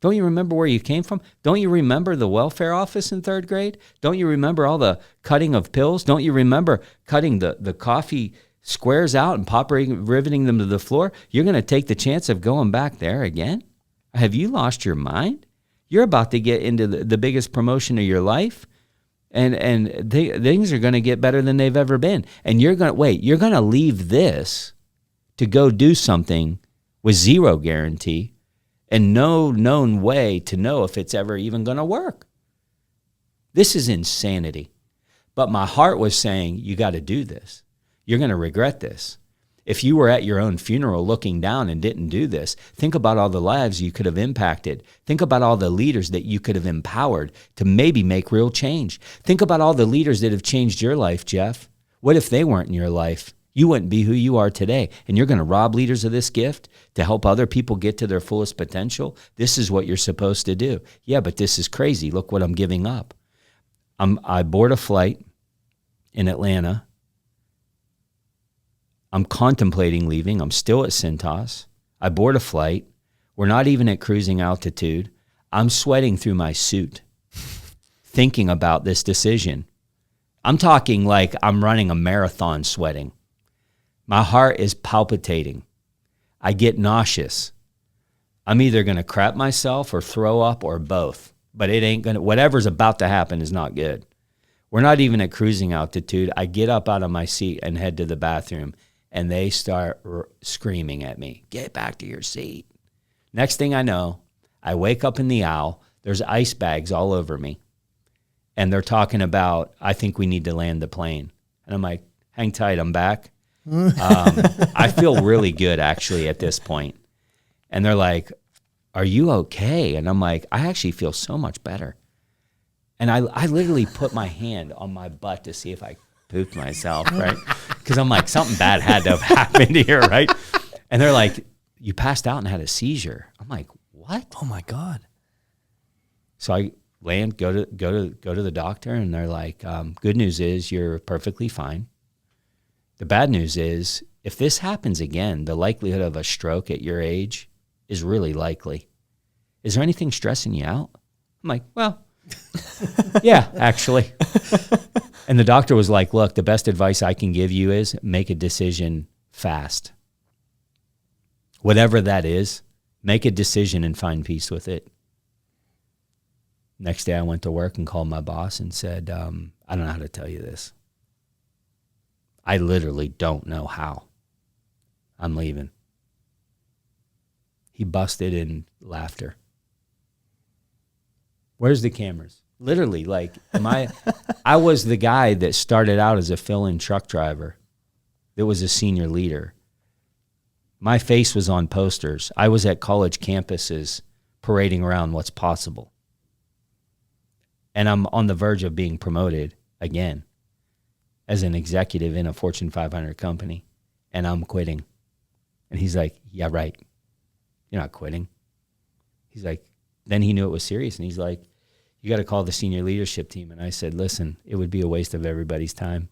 Don't you remember where you came from? Don't you remember the welfare office in third grade? Don't you remember all the cutting of pills? Don't you remember cutting the coffee squares out and riveting them to the floor? You're going to take the chance of going back there again? Have you lost your mind? You're about to get into the biggest promotion of your life, and things are going to get better than they've ever been. And you're going to leave this to go do something with zero guarantee and no known way to know if it's ever even going to work. This is insanity. But my heart was saying, you got to do this. You're going to regret this. If you were at your own funeral looking down and didn't do this, think about all the lives you could have impacted. Think about all the leaders that you could have empowered to maybe make real change. Think about all the leaders that have changed your life, Jeff. What if they weren't in your life? You wouldn't be who you are today. And you're going to rob leaders of this gift to help other people get to their fullest potential? This is what you're supposed to do. Yeah, but this is crazy. Look what I'm giving up. I board a flight in Atlanta. I'm contemplating leaving. I'm still at Cintas. I board a flight. We're not even at cruising altitude. I'm sweating through my suit, thinking about this decision. I'm talking like I'm running a marathon sweating. My heart is palpitating. I get nauseous. I'm either going to crap myself or throw up or both. But it ain't going to, whatever's about to happen is not good. We're not even at cruising altitude. I get up out of my seat and head to the bathroom. And they start screaming at me, get back to your seat. Next thing I know, I wake up in the aisle. There's ice bags all over me. And they're talking about, I think we need to land the plane. And I'm like, hang tight, I'm back. I feel really good, actually, at this point. And they're like, are you okay? And I'm like, I actually feel so much better. And I literally put my hand on my butt to see if I pooped myself, right? Because I'm like, something bad had to have happened here, right? And they're like, you passed out and had a seizure. I'm like, what? Oh my God. So I land, go to the doctor, and they're like, good news is you're perfectly fine. The bad news is, if this happens again, the likelihood of a stroke at your age is really likely. Is there anything stressing you out? I'm like, well, yeah, actually. And the doctor was like, look, the best advice I can give you is make a decision fast. Whatever that is, make a decision and find peace with it. Next day I went to work and called my boss and said, I don't know how to tell you this. I literally don't know how. I'm leaving. He busted in laughter. Where's the cameras? Literally, like, I was the guy that started out as a fill-in truck driver that was a senior leader. My face was on posters. I was at college campuses parading around what's possible. And I'm on the verge of being promoted again. as an executive in a Fortune 500 company, and I'm quitting. And he's like, yeah, right. You're not quitting. He's like, then he knew it was serious. And he's like, you got to call the senior leadership team. And I said, listen, it would be a waste of everybody's time.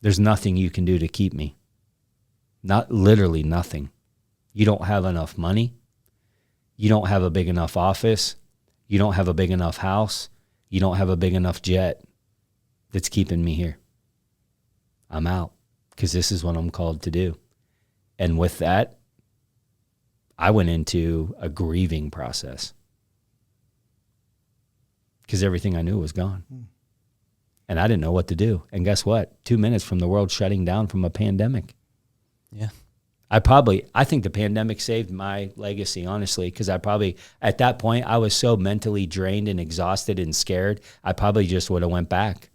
There's nothing you can do to keep me. Not literally nothing. You don't have enough money. You don't have a big enough office. You don't have a big enough house. You don't have a big enough jet that's keeping me here. I'm out because this is what I'm called to do. And with that, I went into a grieving process because everything I knew was gone. And I didn't know what to do. And guess what? 2 minutes from the world shutting down from a pandemic. Yeah. I think the pandemic saved my legacy, honestly, because at that point, I was so mentally drained and exhausted and scared, I probably just would have went back.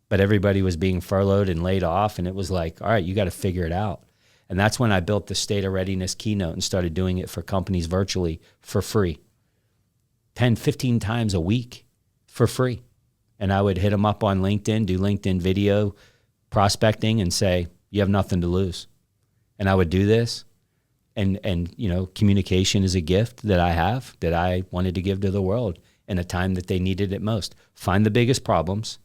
But everybody was being furloughed and laid off, and it was like, all right, you got to figure it out. And that's when I built the State of Readiness keynote and started doing it for companies virtually for free, 10, 15 times a week for free. And I would hit them up on LinkedIn, do LinkedIn video prospecting and say, you have nothing to lose. And I would do this. And communication is a gift that I have that I wanted to give to the world in a time that they needed it most. Find the biggest problems,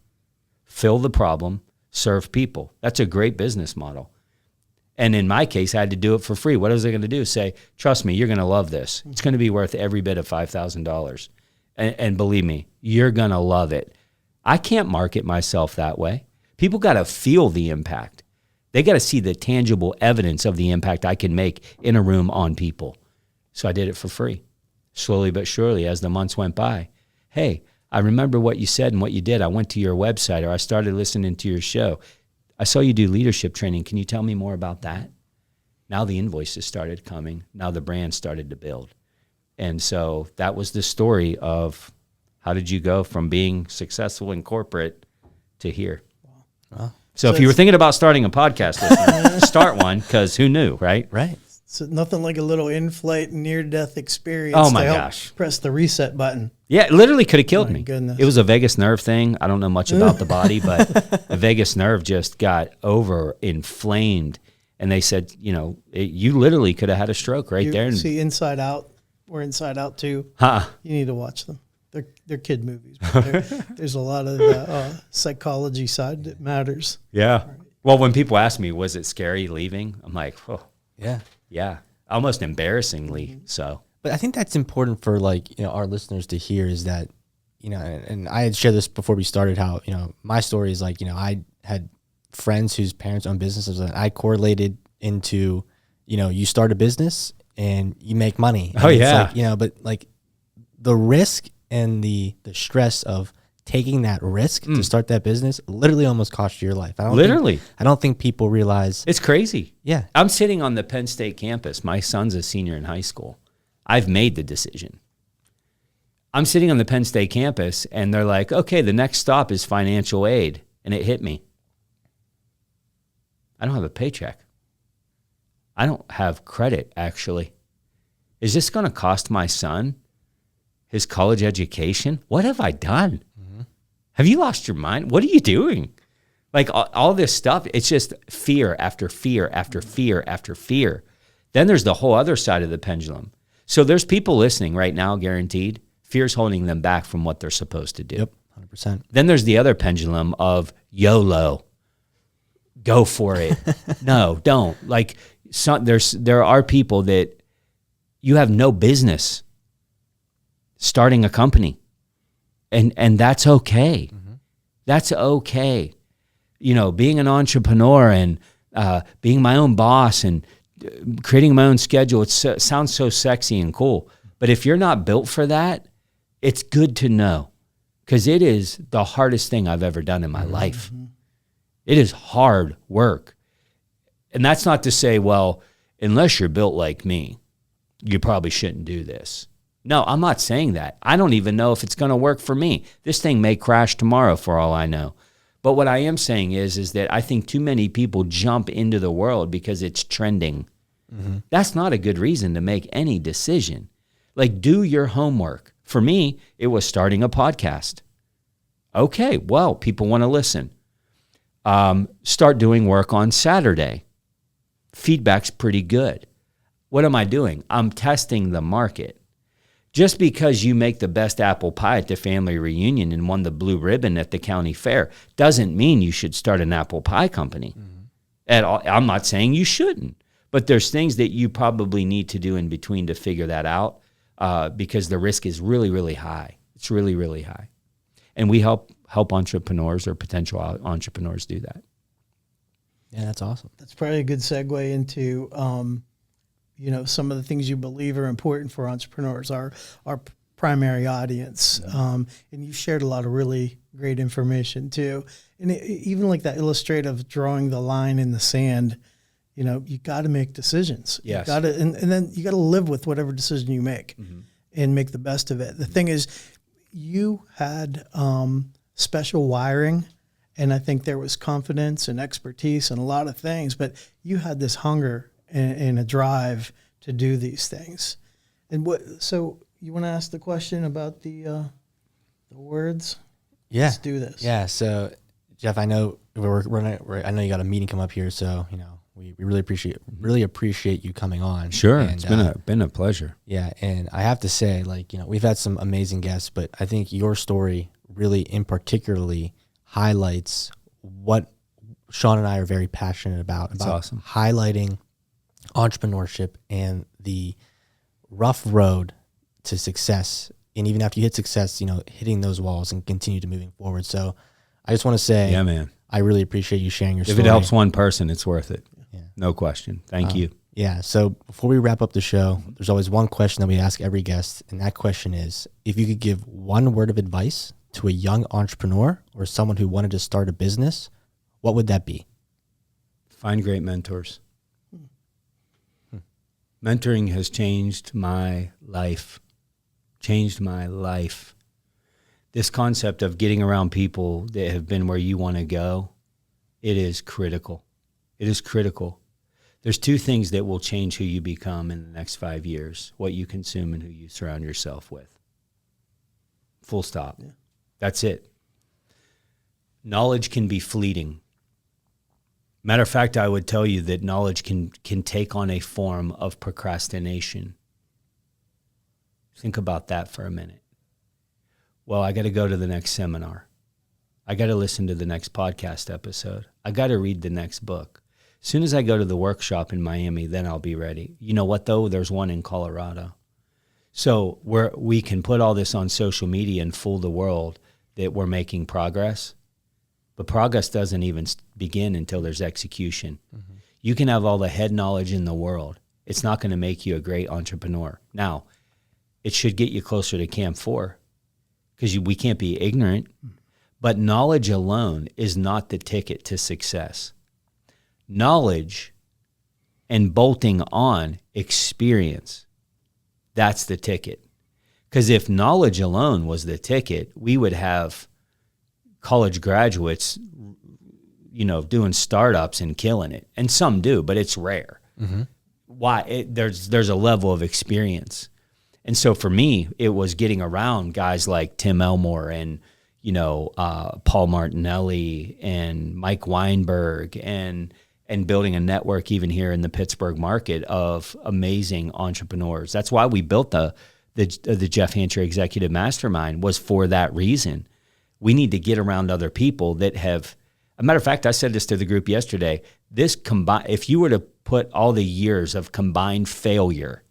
fill the problem, serve people. That's a great business model. And in my case, I had to do it for free. What was I going to do? Say, trust me, you're going to love this. It's going to be worth every bit of $5,000. And believe me, you're going to love it. I can't market myself that way. People got to feel the impact. They got to see the tangible evidence of the impact I can make in a room on people. So I did it for free. Slowly but surely, as the months went by, hey, I remember what you said and what you did. I went to your website, or I started listening to your show. I saw you do leadership training. Can you tell me more about that? Now the invoices started coming. Now the brand started to build. And so that was the story of how did you go from being successful in corporate to here? Wow. So if you were thinking about starting a podcast, listener, start one, because who knew, right? Right. So nothing like a little in-flight near-death experience. Oh, my to help gosh. Press the reset button. Yeah, it literally could have killed me. Goodness. It was a vagus nerve thing. I don't know much about the body, but the vagus nerve just got inflamed. And they said, you literally could have had a stroke right there. And See Inside Out. We're Inside Out too. Huh. You need to watch them. They're kid movies. But there's a lot of psychology side that matters. Yeah. Well, when people ask me, was it scary leaving? I'm like, oh, Yeah. almost embarrassingly so. But I think that's important for our listeners to hear is that, and I had shared this before we started how, my story is I had friends whose parents own businesses and I correlated into, you start a business and you make money. And oh, yeah. But the risk and the stress of taking that risk to start that business literally almost cost you your life. I don't think people realize. It's crazy. Yeah. I'm sitting on the Penn State campus. My son's a senior in high school. I've made the decision. I'm sitting on the Penn State campus and they're like, okay, the next stop is financial aid. And it hit me. I don't have a paycheck. I don't have credit, actually. Is this going to cost my son his college education? What have I done? Mm-hmm. Have you lost your mind? What are you doing? All this stuff, it's just fear after fear after fear after fear. Then there's the whole other side of the pendulum. So there's people listening right now, guaranteed. Fear's holding them back from what they're supposed to do. Yep, 100%. Then there's the other pendulum of YOLO. Go for it. No, don't. There are people that you have no business starting a company. And that's okay. Mm-hmm. That's okay. Being an entrepreneur and being my own boss and creating my own schedule, it sounds so sexy and cool. But if you're not built for that, it's good to know because it is the hardest thing I've ever done in my life. It is hard work. And that's not to say, well, unless you're built like me, you probably shouldn't do this. No, I'm not saying that. I don't even know if it's going to work for me. This thing may crash tomorrow for all I know. But what I am saying is that I think too many people jump into the world because it's trending. Mm-hmm. That's not a good reason to make any decision. Do your homework. For me, it was starting a podcast. Okay, well, people want to listen. Start doing work on Saturday. Feedback's pretty good. What am I doing? I'm testing the market. Just because you make the best apple pie at the family reunion and won the blue ribbon at the county fair doesn't mean you should start an apple pie company. At all. I'm not saying you shouldn't, but there's things that you probably need to do in between to figure that out because the risk is really, really high. It's really, really high. And we help entrepreneurs or potential entrepreneurs do that. Yeah, that's awesome. That's probably a good segue into, some of the things you believe are important for entrepreneurs, our primary audience. And you shared a lot of really great information too. And even like that illustrative drawing the line in the sand, you got to make decisions. Yes. You got to, and then you got to live with whatever decision you make and make the best of it. The thing is, you had special wiring, and I think there was confidence and expertise and a lot of things, but you had this hunger and a drive to do these things. And so you want to ask the question about the words? Yeah. Let's do this. Yeah. So Jeff, I know I know you got a meeting come up here, so we really appreciate you coming on. Sure, and, it's been a pleasure. Yeah, and I have to say, we've had some amazing guests, but I think your story really, in particularly, highlights what Sean and I are very passionate about. That's about awesome. Highlighting entrepreneurship and the rough road to success, and even after you hit success, hitting those walls and continue to moving forward. So I just want to say, yeah, man, I really appreciate you sharing your story. If it helps one person, it's worth it. Yeah. No question. Thank you. Yeah. So before we wrap up the show, there's always one question that we ask every guest. And that question is, if you could give one word of advice to a young entrepreneur or someone who wanted to start a business, what would that be? Find great mentors. Mentoring has changed my life. This concept of getting around people that have been where you want to go, it is critical. It is critical. There's two things that will change who you become in the next 5 years: what you consume and who you surround yourself with. Full stop. Yeah. That's it. Knowledge can be fleeting. Matter of fact, I would tell you that knowledge can take on a form of procrastination. Think about that for a minute. Well, I got to go to the next seminar. I got to listen to the next podcast episode. I got to read the next book. As soon as I go to the workshop in Miami, then I'll be ready. You know what, though? There's one in Colorado. So we can put all this on social media and fool the world that we're making progress. But progress doesn't even begin until there's execution. Mm-hmm. You can have all the head knowledge in the world. It's not going to make you a great entrepreneur. Now, it should get you closer to Camp 4 because we can't be ignorant. But knowledge alone is not the ticket to success. Knowledge and bolting on experience, that's the ticket. Because if knowledge alone was the ticket, we would have college graduates, doing startups and killing it. And some do, but it's rare. Mm-hmm. Why? There's a level of experience. And so for me, it was getting around guys like Tim Elmore and, Paul Martinelli and Mike Weinberg and building a network even here in the Pittsburgh market of amazing entrepreneurs. That's why we built the Jeff Hancher Executive Mastermind, was for that reason. We need to get around other people that have, a matter of fact, I said this to the group yesterday, if you were to put all the years of combined failure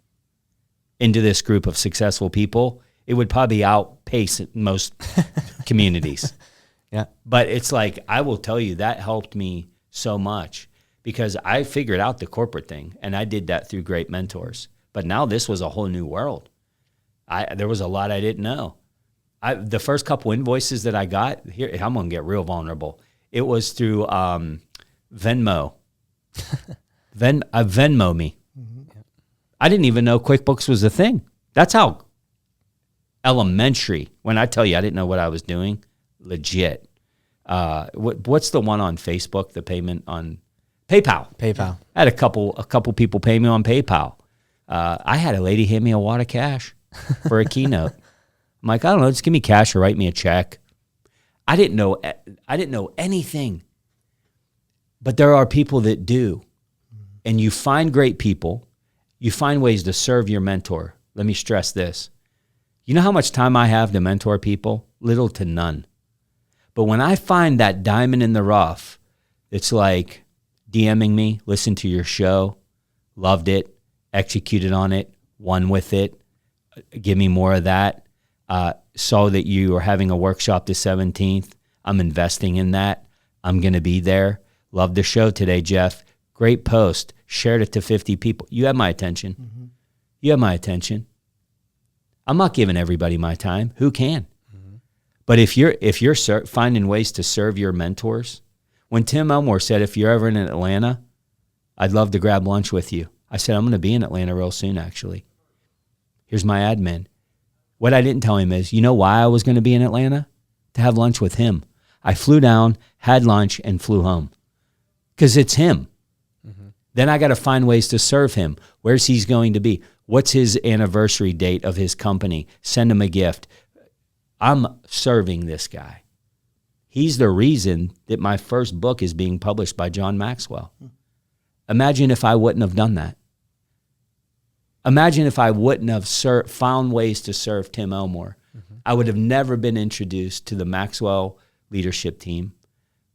into this group of successful people, it would probably outpace most communities. Yeah. But it's like, I will tell you, that helped me so much because I figured out the corporate thing, and I did that through great mentors. But now this was a whole new world. There was a lot I didn't know. The first couple invoices that I got, here, I'm going to get real vulnerable. It was through Venmo. Venmo me. Mm-hmm. I didn't even know QuickBooks was a thing. That's how elementary. When I tell you I didn't know what I was doing, legit. What's the one on Facebook, the payment on PayPal? PayPal. I had a couple people pay me on PayPal. I had a lady hand me a wad of cash for a keynote. I'm like, I don't know, just give me cash or write me a check. I didn't know anything. But there are people that do. And you find great people. You find ways to serve your mentor. Let me stress this. You know how much time I have to mentor people? Little to none. But when I find that diamond in the rough, it's like DMing me, listen to your show, loved it, executed on it, won with it, give me more of that. Saw that you are having a workshop the 17th. I'm investing in that. I'm going to be there. Love the show today, Jeff. Great post. Shared it to 50 people. You have my attention. Mm-hmm. You have my attention. I'm not giving everybody my time. Who can? Mm-hmm. But if you're finding ways to serve your mentors, when Tim Elmore said, if you're ever in Atlanta, I'd love to grab lunch with you. I said, I'm going to be in Atlanta real soon, actually. Here's my admin. What I didn't tell him is, you know why I was going to be in Atlanta? To have lunch with him. I flew down, had lunch, and flew home. Because it's him. Mm-hmm. Then I got to find ways to serve him. Where's he going to be? What's his anniversary date of his company? Send him a gift. I'm serving this guy. He's the reason that my first book is being published by John Maxwell. Imagine if I wouldn't have done that. Imagine if I wouldn't have found ways to serve Tim Elmore. Mm-hmm. I would have never been introduced to the Maxwell leadership team.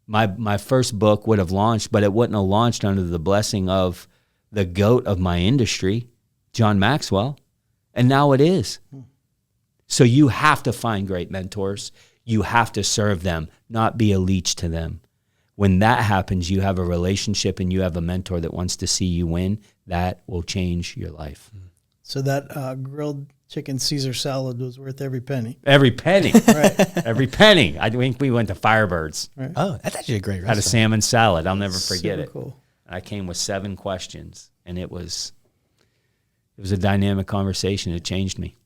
My first book would have launched, but it wouldn't have launched under the blessing of the GOAT of my industry, John Maxwell, and now it is. So you have to find great mentors. You have to serve them, not be a leech to them. When that happens, you have a relationship and you have a mentor that wants to see you win. That will change your life. So that grilled chicken Caesar salad was worth every penny. Every penny. Right. Every penny. I think we went to Firebirds. Right. Oh, that's actually a great restaurant. Had a salmon salad. I'll never forget Super it. Cool. I came with 7 questions, and it was a dynamic conversation. It changed me.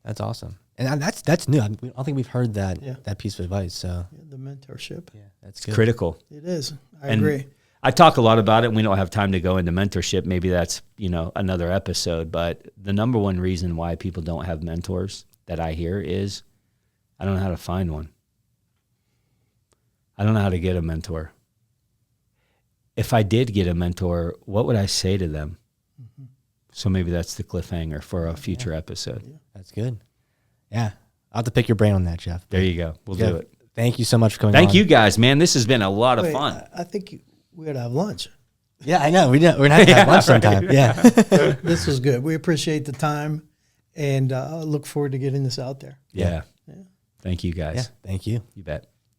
That's awesome. And that's new. I don't think we've heard that piece of advice. So Yeah, the mentorship. yeah, that's It's good. critical. It is. I And agree. I talk a lot about it, and we don't have time to go into mentorship. Maybe that's, another episode. But the number one reason why people don't have mentors that I hear is I don't know how to find one. I don't know how to get a mentor. If I did get a mentor, what would I say to them? Mm-hmm. So maybe that's the cliffhanger for a future episode. Yeah. That's good. Yeah. I'll have to pick your brain on that, Jeff. There you go. We'll Jeff, do it. Thank you so much for coming Thank on. you guys, man. This has been a lot of Wait, fun. I think we ought to have lunch. Yeah, I know. We're going to have to have lunch sometime. Yeah. This was good. We appreciate the time and look forward to getting this out there. Yeah. Thank you guys. Yeah. Thank you. You bet.